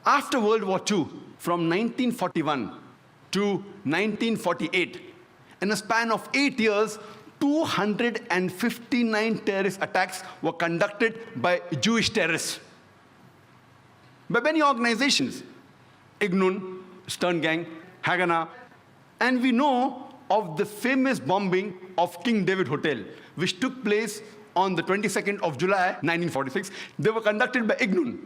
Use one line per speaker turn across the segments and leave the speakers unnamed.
After World War II, from 1941 to 1948, in a span of 8 years, 259 terrorist attacks were conducted by Jewish terrorists. By many organizations, Ignun, Stern Gang, Haganah, and we know of the famous bombing of King David Hotel, which took place on the 22nd of July, 1946. They were conducted by Ignun,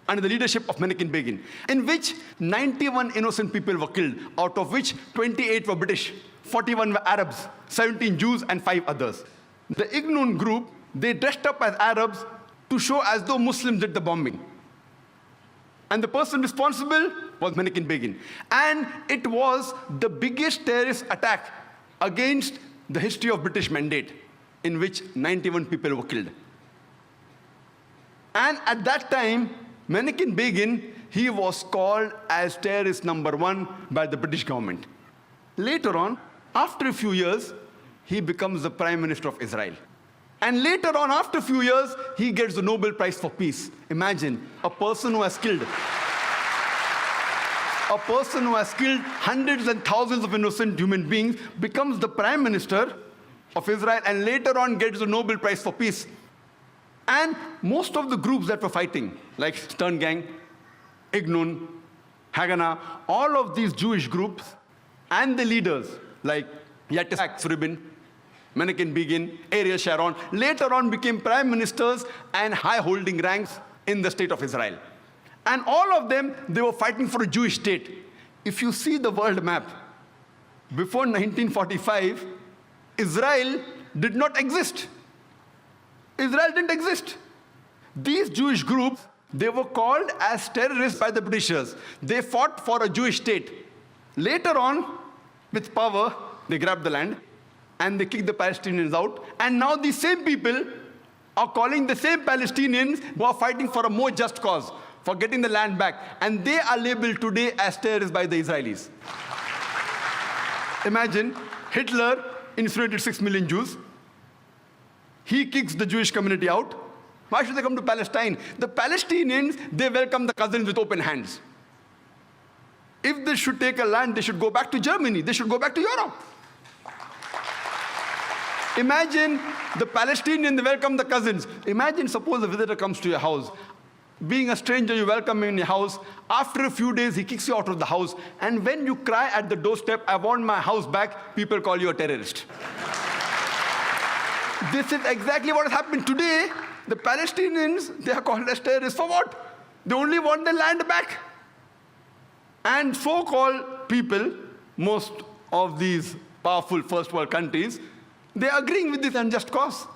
under the leadership of Menachem Begin, in which 91 innocent people were killed, out of which 28 were British, 41 were Arabs, 17 Jews, and 5 others. The Ignun group, they dressed up as Arabs to show as though Muslims did the bombing. And the person responsible was Menachem Begin. And it was the biggest terrorist attack against the history of British Mandate, in which 91 people were killed. And at that time, Menachem Begin, he was called as terrorist number 1 by the British government. Later on, after a few years, he becomes the Prime Minister of Israel. And later on, after a few years, he gets the Nobel Prize for Peace. Imagine, a person who has killed hundreds and thousands of innocent human beings becomes the Prime Minister of Israel and later on gets the Nobel Prize for Peace. And most of the groups that were fighting, like Stern Gang, Ignun, Haganah, all of these Jewish groups and the leaders like Yitzhak Rabin, Menachem Begin, Ariel Sharon, later on became prime ministers and high-holding ranks in the state of Israel. And all of them, they were fighting for a Jewish state. If you see the world map, before 1945, Israel did not exist. Israel didn't exist. These Jewish groups, they were called as terrorists by the Britishers. They fought for a Jewish state. Later on, with power, they grabbed the land and they kicked the Palestinians out. And now these same people are calling the same Palestinians who are fighting for a more just cause, for getting the land back. And they are labeled today as terrorists by the Israelis. Imagine, Hitler incinerated 6 million Jews. He kicks the Jewish community out. Why should they come to Palestine? The Palestinians, they welcome the cousins with open hands. If they should take a land, they should go back to Germany. They should go back to Europe. Imagine the Palestinians, they welcome the cousins. Imagine, suppose a visitor comes to your house. Being a stranger, you welcome him in your house. After a few days, he kicks you out of the house. And when you cry at the doorstep, I want my house back, people call you a terrorist. This is exactly what has happened today. The Palestinians, they are called as terrorists. For what? They only want their land back. And so-called people, most of these powerful first world countries, they are agreeing with this unjust cause.